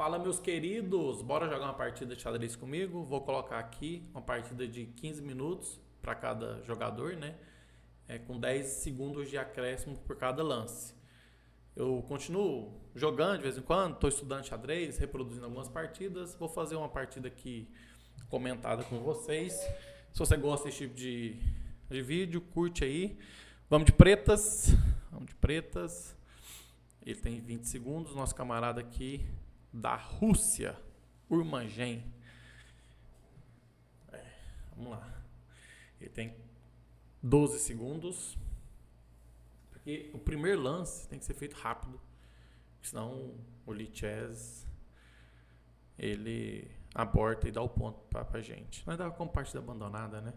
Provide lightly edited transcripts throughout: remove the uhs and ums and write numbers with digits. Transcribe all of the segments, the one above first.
Fala, meus queridos, bora jogar uma partida de xadrez comigo? Vou colocar aqui uma partida de 15 minutos para cada jogador, né? Com 10 segundos de acréscimo por cada lance. Eu continuo jogando de vez em quando, estou estudando xadrez, reproduzindo algumas partidas. Vou fazer uma partida aqui comentada com vocês. Se você gosta desse tipo de vídeo, curte aí. Vamos de pretas. Vamos de pretas. Ele tem 20 segundos. Nosso camarada aqui da Rússia, Urmangen. Vamos lá. Ele tem 12 segundos. Porque o primeiro lance tem que ser feito rápido. Senão o Lichess ele aborta e dá o ponto pra gente. Mas dá como partida abandonada, né?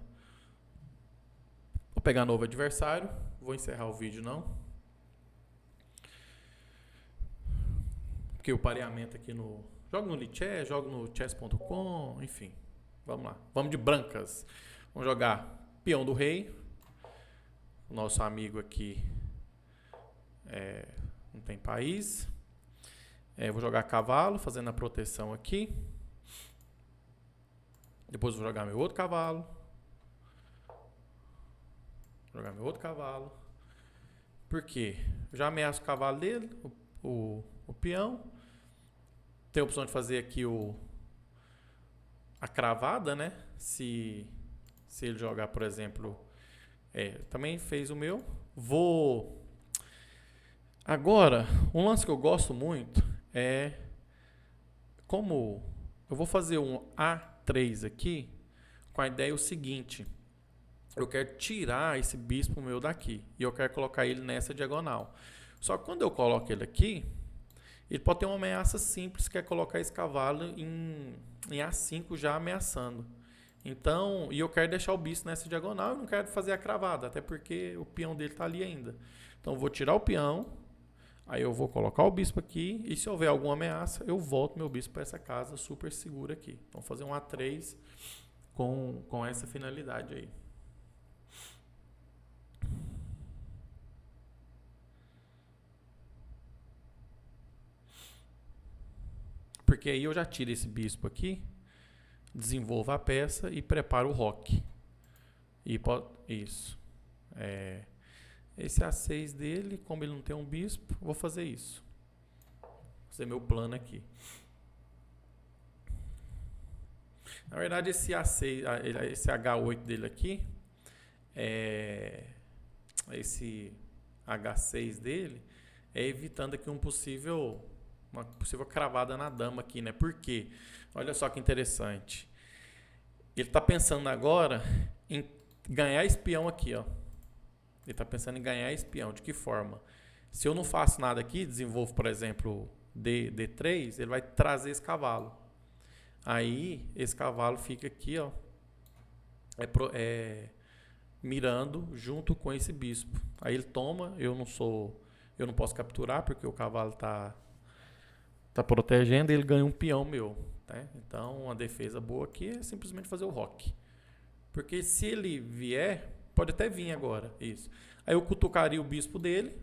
Vou pegar novo adversário. Vou encerrar o vídeo não. Porque o pareamento aqui no... Jogo no Lichess, jogo no chess.com, enfim. Vamos lá. Vamos de brancas. Vamos jogar peão do rei. O nosso amigo aqui não tem país. Vou jogar cavalo, fazendo a proteção aqui. Depois vou jogar meu outro cavalo. Vou jogar meu outro cavalo. Por quê? Eu já ameaço o cavalo dele, o peão. Tem a opção de fazer aqui a cravada, né? Se ele jogar, por exemplo... também fez o meu. Agora, um lance que eu gosto muito é... Como eu vou fazer um A3 aqui, com a ideia o seguinte... Eu quero tirar esse bispo meu daqui. E eu quero colocar ele nessa diagonal. Só que quando eu coloco ele aqui... Ele pode ter uma ameaça simples, que é colocar esse cavalo em A5 já ameaçando. Então, e eu quero deixar o bispo nessa diagonal e não quero fazer a cravada, até porque o peão dele está ali ainda. Então, eu vou tirar o peão, aí eu vou colocar o bispo aqui, e se houver alguma ameaça, eu volto meu bispo para essa casa super segura aqui. Então, vou fazer um A3 com essa finalidade aí. Porque aí eu já tiro esse bispo aqui, desenvolvo a peça e preparo o roque. Isso. Esse A6 dele, como ele não tem um bispo, vou fazer isso. Vou fazer meu plano aqui. Na verdade, esse A6, esse H8 dele aqui, esse H6 dele, é evitando aqui uma possível cravada na dama aqui, né? Por quê? Olha só que interessante. Ele está pensando agora em ganhar esse peão aqui, ó. Ele está pensando em ganhar esse peão. De que forma? Se eu não faço nada aqui, desenvolvo, por exemplo, D3, ele vai trazer esse cavalo. Aí, esse cavalo fica aqui, ó, mirando junto com esse bispo. Aí ele toma, eu não posso capturar, porque o cavalo está protegendo e ele ganha um peão meu. Tá? Então, uma defesa boa aqui é simplesmente fazer o roque. Porque se ele vier, pode até vir agora, isso. Aí eu cutucaria o bispo dele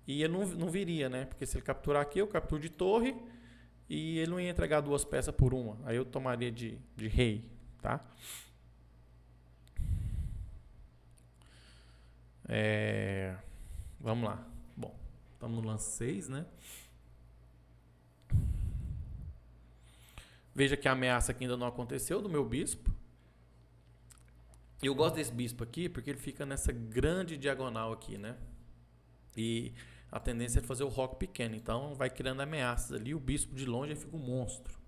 e ele não viria, né? Porque se ele capturar aqui, eu capturo de torre e ele não ia entregar duas peças por uma. Aí eu tomaria de rei, tá? Vamos lá. Bom, estamos no lance 6, né? Veja que a ameaça aqui ainda não aconteceu do meu bispo. E eu gosto desse bispo aqui porque ele fica nessa grande diagonal aqui, né? E a tendência é fazer o roque pequeno. Então vai criando ameaças ali. O bispo de longe fica um monstro.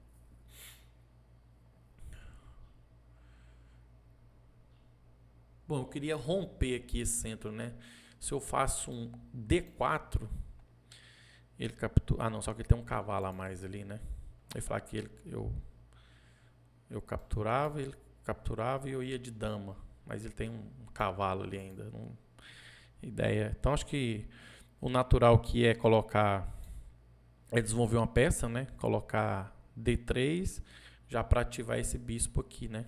Bom, eu queria romper aqui esse centro, né? Se eu faço um D4, ele captura... Ah, não, só que ele tem um cavalo a mais ali, né? Eu ia falar que eu capturava, ele capturava e eu ia de dama. Mas ele tem um cavalo ali ainda. Ideia. Então acho que o natural que é colocar... É desenvolver uma peça, né? Colocar D3 já para ativar esse bispo aqui, né?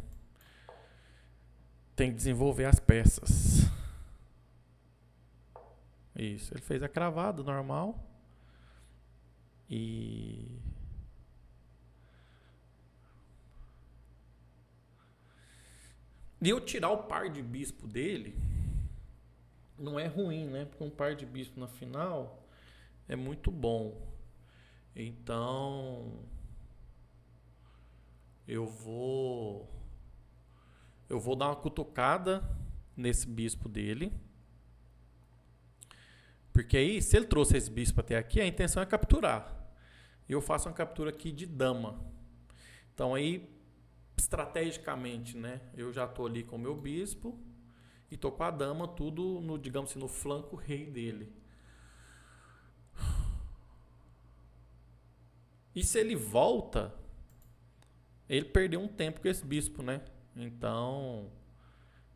Tem que desenvolver as peças. Isso. Ele fez a cravada normal. E E eu tirar o par de bispo dele não é ruim, né? Porque um par de bispo na final é muito bom. Então eu vou dar uma cutucada nesse bispo dele. Porque aí, se ele trouxe esse bispo até aqui, a intenção é capturar. Eu faço uma captura aqui de dama. Então aí, estrategicamente, né? Eu já estou ali com o meu bispo e estou com a dama tudo no, digamos assim, no flanco rei dele. E se ele volta, ele perdeu um tempo com esse bispo, né? Então,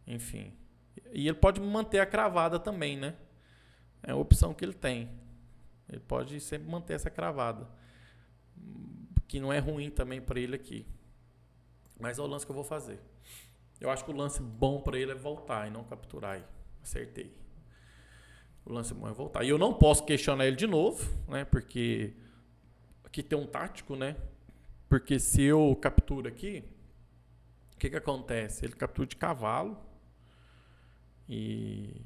enfim. E ele pode manter a cravada também, né? É a opção que ele tem. Ele pode sempre manter essa cravada. Que não é ruim também para ele aqui. Mas é o lance que eu vou fazer. Eu acho que o lance bom para ele é voltar e não capturar aí. Acertei. O lance bom é voltar. E eu não posso questionar ele de novo, né? Porque aqui tem um tático, né? Porque se eu capturo aqui, o que acontece? Ele captura de cavalo e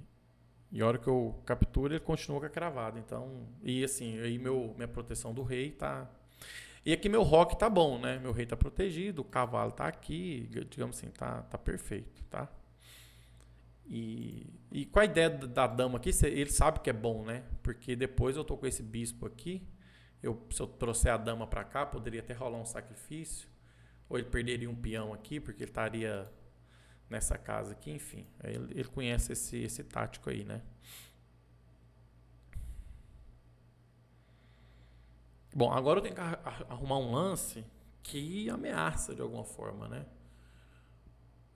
a hora que eu capturo, ele continua com a cravada. Então, e assim, aí minha proteção do rei tá... E aqui meu roque tá bom, né? Meu rei tá protegido, o cavalo tá aqui, digamos assim, tá perfeito, tá? E com a ideia da dama aqui, ele sabe que é bom, né? Porque depois eu tô com esse bispo aqui, se eu trouxer a dama para cá, poderia até rolar um sacrifício, ou ele perderia um peão aqui, porque ele estaria nessa casa aqui, enfim. Ele conhece esse tático aí, né? Bom, agora eu tenho que arrumar um lance que ameaça de alguma forma, né?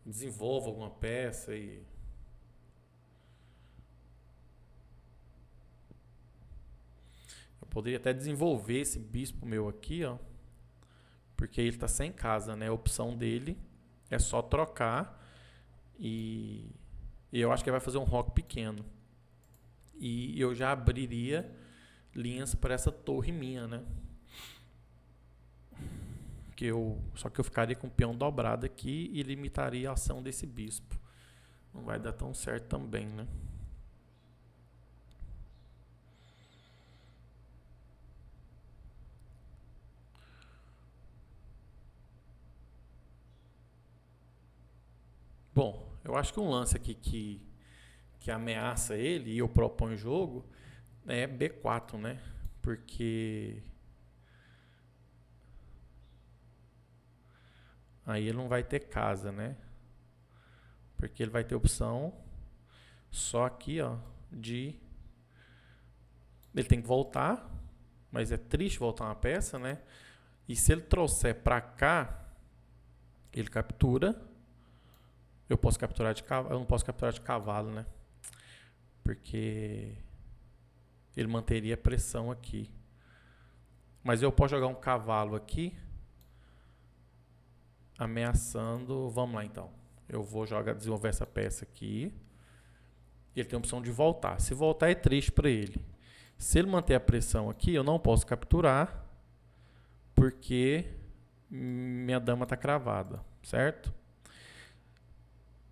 Desenvolva alguma peça e... Eu poderia até desenvolver esse bispo meu aqui, ó. Porque ele tá sem casa, né? A opção dele é só trocar e eu acho que ele vai fazer um rock pequeno. E eu já abriria linhas para essa torre minha, né? Só que eu ficaria com o peão dobrado aqui e limitaria a ação desse bispo. Não vai dar tão certo também, né? Bom, eu acho que um lance aqui que ameaça ele e eu proponho o jogo é B4, né? Porque aí ele não vai ter casa, né? Porque ele vai ter opção só aqui, ó, de... Ele tem que voltar, mas é triste voltar uma peça, né? E se ele trouxer pra cá, ele captura. Eu posso capturar de cavalo, eu não posso capturar de cavalo, né? Porque ele manteria a pressão aqui. Mas eu posso jogar um cavalo aqui, ameaçando... Vamos lá, então. Eu vou desenvolver essa peça aqui. Ele tem a opção de voltar. Se voltar é triste para ele. Se ele manter a pressão aqui, eu não posso capturar, porque minha dama está cravada, certo?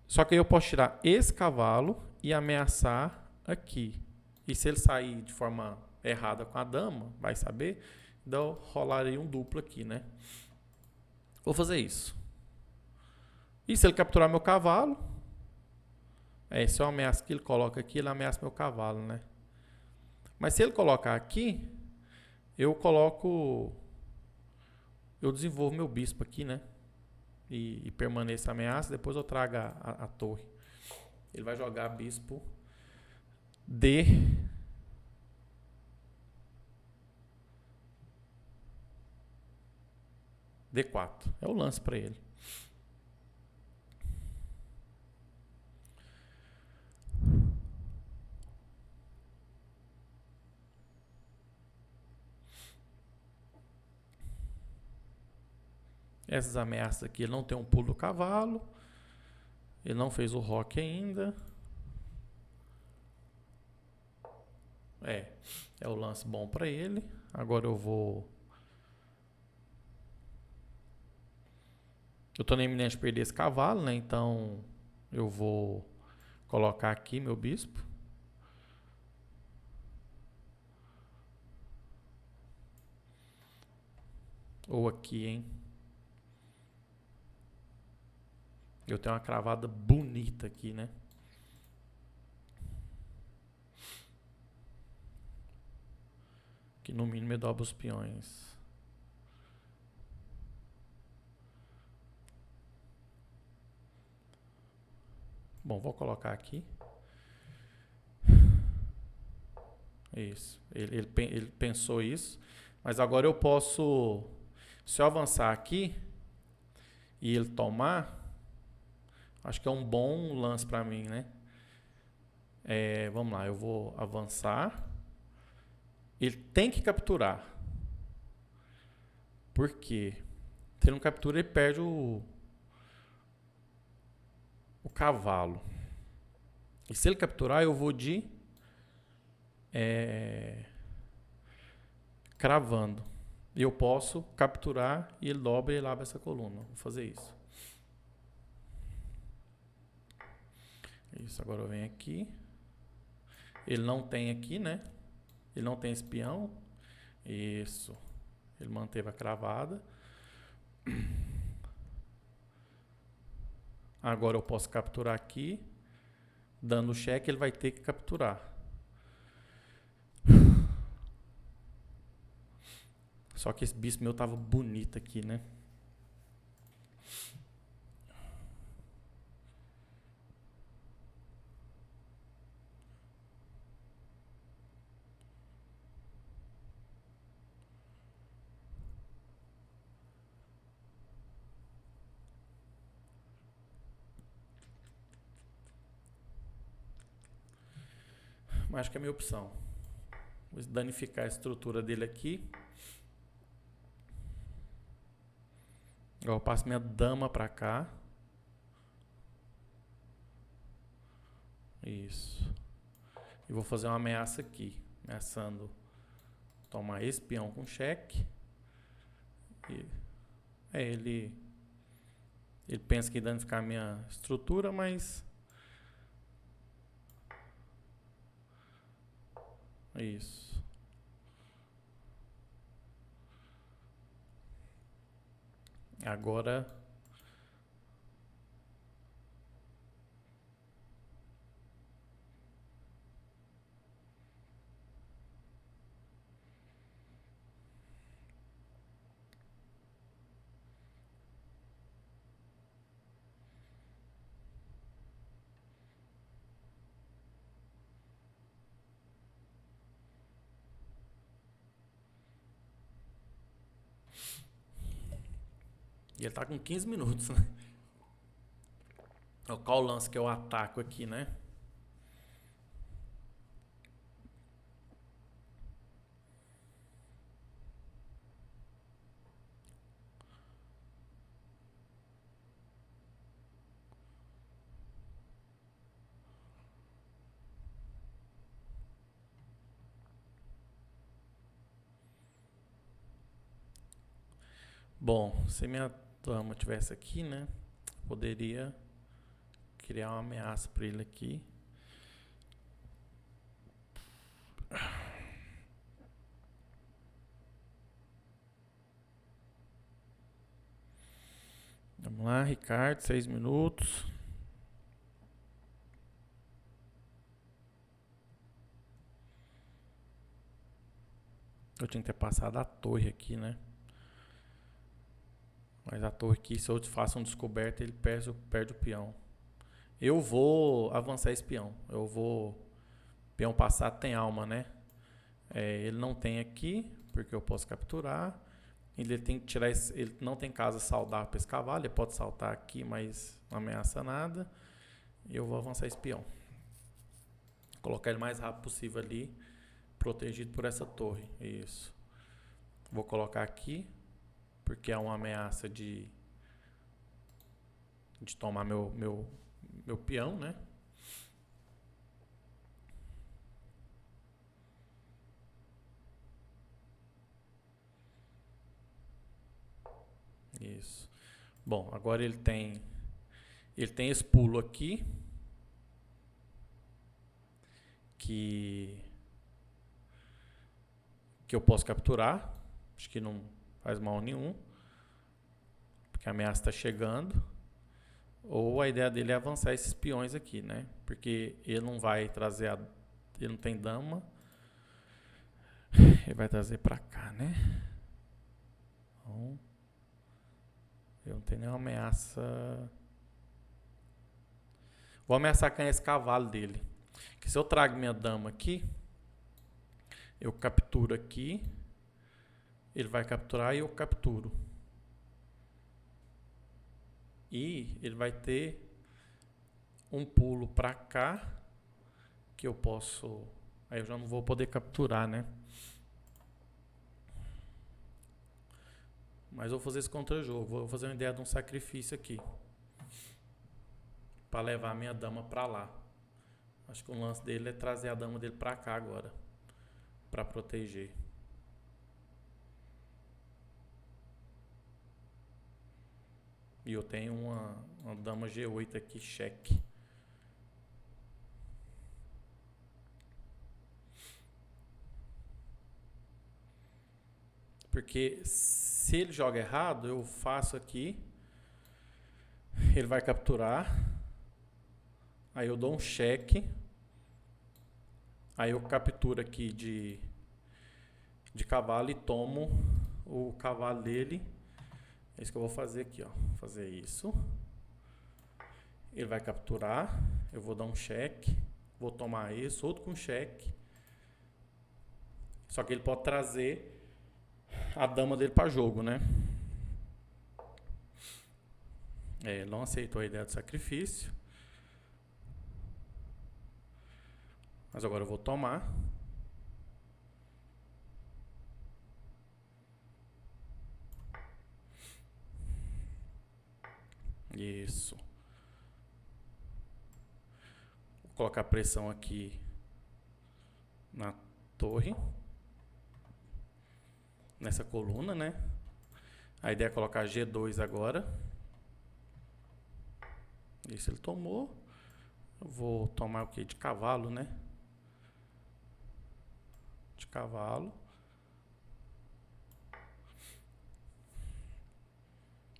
Só que aí eu posso tirar esse cavalo e ameaçar aqui. E se ele sair de forma errada com a dama, vai saber, então rolaria um duplo aqui, né? Vou fazer isso. E se ele capturar meu cavalo, se eu ameaço que ele coloca aqui, ele ameaça meu cavalo, né? Mas se ele colocar aqui, eu desenvolvo meu bispo aqui, né? E permaneça a ameaça, depois eu trago a torre. Ele vai jogar bispo D4. É o lance para ele. Essas ameaças aqui, ele não tem um pulo do cavalo. Ele não fez o roque ainda. É o lance bom para ele. Agora eu tô na iminência de perder esse cavalo, né? Então Eu vou colocar aqui meu bispo. Ou aqui, hein? Eu tenho uma cravada bonita aqui, né? Que no mínimo eu dobro os peões. Bom, vou colocar aqui. Isso. Ele pensou isso. Mas agora eu posso... Se eu avançar aqui e ele tomar, acho que é um bom lance para mim, né? Vamos lá, eu vou avançar. Ele tem que capturar. Por quê? Se ele não captura, ele perde o cavalo. E se ele capturar, eu vou de cravando. E eu posso capturar e ele dobra e ele abre essa coluna. Vou fazer isso. Isso, agora eu venho aqui. Ele não tem aqui, né? Ele não tem espião. Isso. Ele manteve a cravada. Agora eu posso capturar aqui. Dando o cheque, ele vai ter que capturar. Só que esse bispo meu tava bonito aqui, né? Mas acho que é a minha opção. Vou danificar a estrutura dele aqui. Agora eu passo minha dama pra cá. Isso. E vou fazer uma ameaça aqui. Ameaçando tomar esse peão com cheque. Ele pensa que ia danificar a minha estrutura, mas... Isso. Agora... E ele tá com 15 minutos, né? Qual o lance que eu ataco aqui, né? Bom, se minha dama tivesse aqui, né? Poderia criar uma ameaça para ele aqui. Vamos lá, Ricardo, 6 minutos. Eu tinha que ter passado a torre aqui, né? Mas a torre aqui, se eu faço um descoberto, ele perde o peão. Eu vou avançar esse peão. Eu vou... Peão passado tem alma, né? Ele não tem aqui, porque eu posso capturar. Ele tem que tirar esse, ele não tem casa saudável para esse cavalo. Ele pode saltar aqui, mas não ameaça nada. E eu vou avançar esse peão. Colocar ele o mais rápido possível ali, protegido por essa torre. Isso. Vou colocar aqui, porque é uma ameaça de tomar meu peão, né? Isso. Bom, agora ele tem Ele tem esse pulo aqui, que eu posso capturar. Acho que não faz mal nenhum, porque a ameaça está chegando. Ou a ideia dele é avançar esses peões aqui, né? Porque ele não vai trazer ele não tem dama. Ele vai trazer pra cá, né? Então, eu não tenho nenhuma ameaça. Vou ameaçar com esse cavalo dele. Que se eu trago minha dama aqui, eu capturo aqui, ele vai capturar e eu capturo. E ele vai ter um pulo pra cá, que eu posso... Aí eu já não vou poder capturar, né? Mas eu vou fazer esse contra-jogo. Vou fazer uma ideia de um sacrifício aqui. Pra levar a minha dama pra lá. Acho que o lance dele é trazer a dama dele pra cá agora. Pra proteger. E eu tenho uma dama G8 aqui, cheque. Porque se ele joga errado, eu faço aqui. Ele vai capturar. Aí eu dou um cheque. Aí eu capturo aqui de cavalo e tomo o cavalo dele. É isso que eu vou fazer aqui, ó. Vou fazer isso. Ele vai capturar. Eu vou dar um cheque. Vou tomar isso, outro com cheque. Só que ele pode trazer a dama dele para jogo, né? Ele não aceitou a ideia do sacrifício. Mas agora eu vou tomar. Isso. Vou colocar pressão aqui na torre. Nessa coluna, né? A ideia é colocar G2 agora. Isso ele tomou. Eu vou tomar o que? De cavalo, né? De cavalo.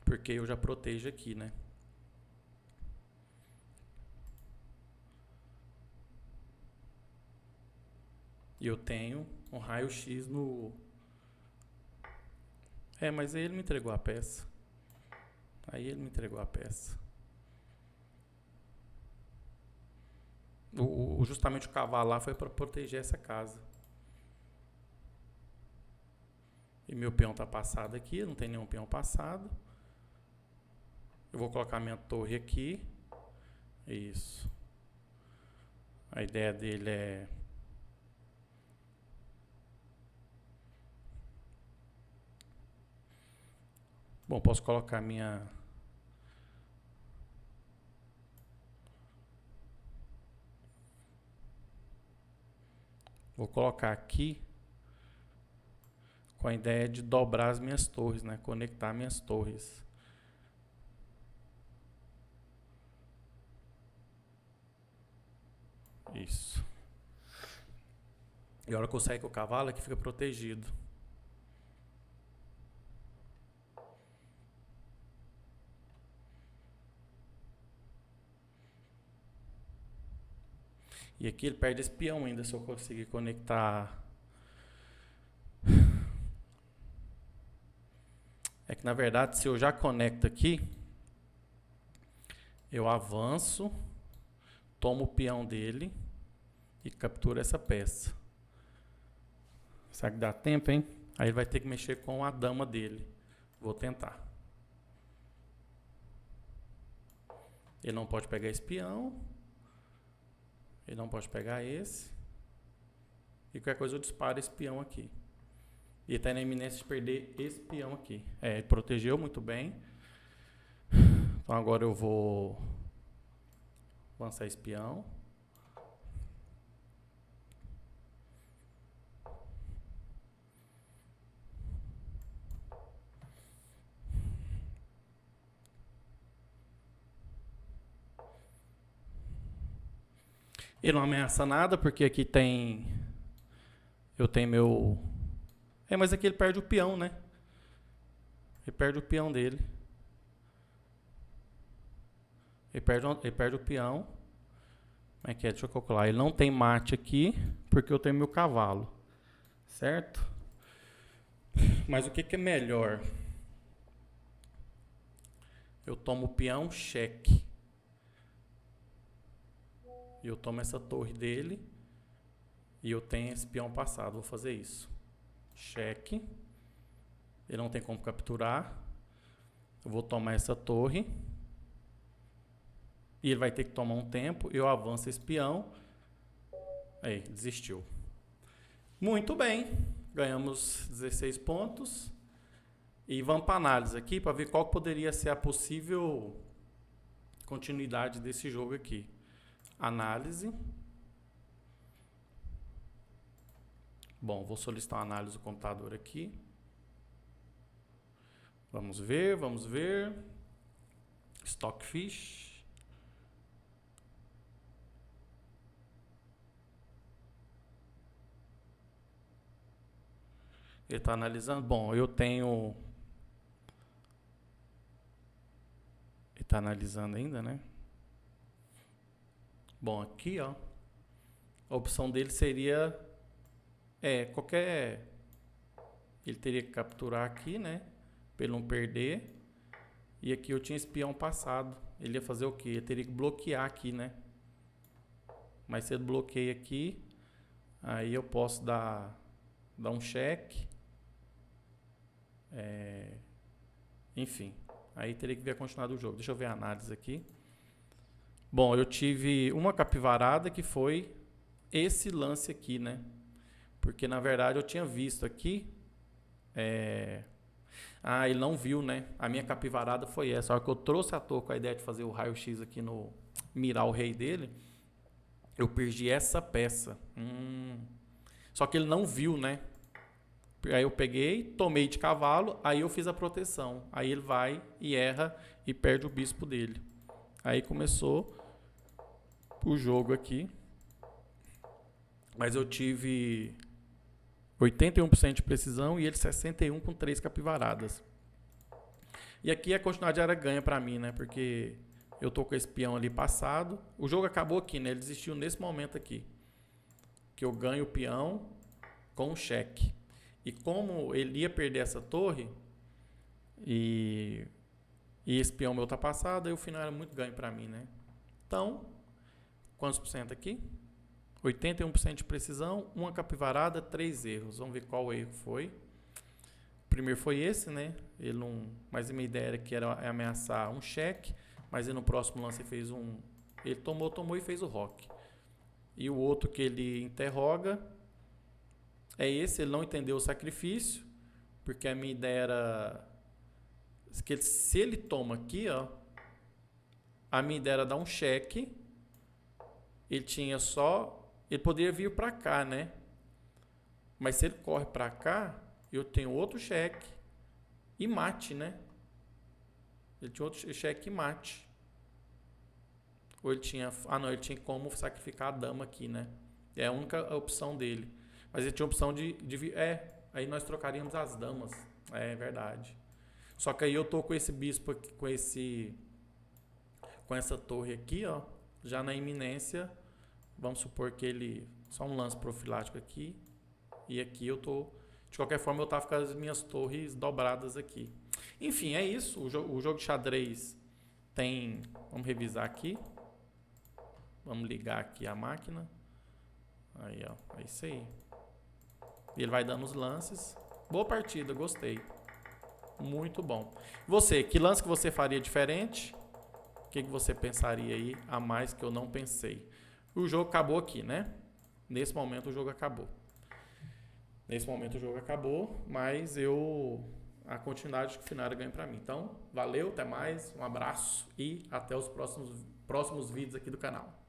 Porque eu já protejo aqui, né? E eu tenho um raio-x no... mas aí ele me entregou a peça. Justamente o cavalo lá foi para proteger essa casa. E meu peão tá passado aqui, não tem nenhum peão passado. Eu vou colocar minha torre aqui. Isso. A ideia dele é... Bom, posso colocar minha... Vou colocar aqui com a ideia de dobrar as minhas torres, né? Conectar minhas torres. Isso. E a hora que eu sair com o cavalo aqui fica protegido. E aqui ele perde esse peão ainda se eu conseguir conectar. É que na verdade se eu já conecto aqui, eu avanço, tomo o peão dele e capturo essa peça. Será que dá tempo, hein? Aí ele vai ter que mexer com a dama dele. Vou tentar. Ele não pode pegar esse peão. Ele não pode pegar esse. E qualquer coisa eu disparo esse peão aqui. E está na iminência de perder esse peão aqui. Ele protegeu muito bem. Então agora eu vou avançar esse peão. Ele não ameaça nada, porque aqui tem... Eu tenho meu... mas aqui ele perde o peão, né? Ele perde o peão dele. Ele perde o peão. Como é que é? Deixa eu calcular. Ele não tem mate aqui, porque eu tenho meu cavalo. Certo? Mas o que é melhor? Eu tomo o peão, cheque. E eu tomo essa torre dele. E eu tenho esse peão passado. Vou fazer isso. Cheque. Ele não tem como capturar. Eu vou tomar essa torre. E ele vai ter que tomar um tempo. Eu avanço esse peão. Aí, desistiu. Muito bem. Ganhamos 16 pontos. E vamos para análise aqui para ver qual poderia ser a possível continuidade desse jogo aqui. Análise. Bom, vou solicitar uma análise do computador aqui. Vamos ver, vamos ver. Stockfish. Ele está analisando. Bom, eu tenho... Ele está analisando ainda, né? Bom, aqui, ó. A opção dele seria... qualquer... Ele teria que capturar aqui, né? Para ele não perder. E aqui eu tinha espião passado. Ele ia fazer o quê? Ele teria que bloquear aqui, né? Mas se ele bloqueia aqui, aí eu posso dar um cheque. Enfim, aí teria que ver a continuidade do jogo. Deixa eu ver a análise aqui. Bom, eu tive uma capivarada que foi esse lance aqui, né? Porque na verdade eu tinha visto aqui. Ele não viu, né? A minha capivarada foi essa. A hora que eu trouxe a torre com a ideia de fazer o raio-x aqui no... mirar o rei dele, eu perdi essa peça. Só que ele não viu, né? Aí eu peguei, tomei de cavalo, aí eu fiz a proteção. Aí ele vai e erra e perde o bispo dele. Aí começou o jogo aqui. Mas eu tive 81% de precisão e ele 61% com 3 capivaradas. E aqui a continuidade era ganha pra mim, né? Porque eu tô com esse peão ali passado. O jogo acabou aqui, né? Ele desistiu nesse momento aqui. Que eu ganho o peão com um cheque. E como ele ia perder essa torre, e esse peão meu tá passado, aí o final era muito ganho pra mim, né? Então, quantos por cento aqui? 81% de precisão, uma capivarada, 3 erros. Vamos ver qual erro foi. O primeiro foi esse, né? Ele não, mas a minha ideia era que era ameaçar um cheque, mas aí no próximo lance ele fez ele tomou e fez o roque. E o outro que ele interroga é esse, ele não entendeu o sacrifício, porque a minha ideia era que se ele toma aqui, ó, a minha ideia era dar um cheque, ele poderia vir para cá, né? Mas se ele corre para cá, eu tenho outro cheque e mate, né? Ele tinha outro cheque e mate. Ou ele tinha... ele tinha como sacrificar a dama aqui, né? É a única opção dele. Mas ele tinha a opção de aí nós trocaríamos as damas. É verdade. Só que aí eu tô com esse bispo aqui, com essa torre aqui, ó, já na iminência. Vamos supor que ele... Só um lance profilático aqui. E aqui eu tô... De qualquer forma, eu tava com as minhas torres dobradas aqui. Enfim, é isso. O jogo de xadrez tem... Vamos revisar aqui. Vamos ligar aqui a máquina. Aí, ó. É isso aí. E ele vai dando os lances. Boa partida, gostei. Muito bom. Você, que lance que você faria diferente? O que você pensaria aí a mais que eu não pensei? O jogo acabou aqui, né? Nesse momento o jogo acabou. Mas a continuidade do final ganha pra mim. Então, valeu, até mais, um abraço e até os próximos vídeos aqui do canal.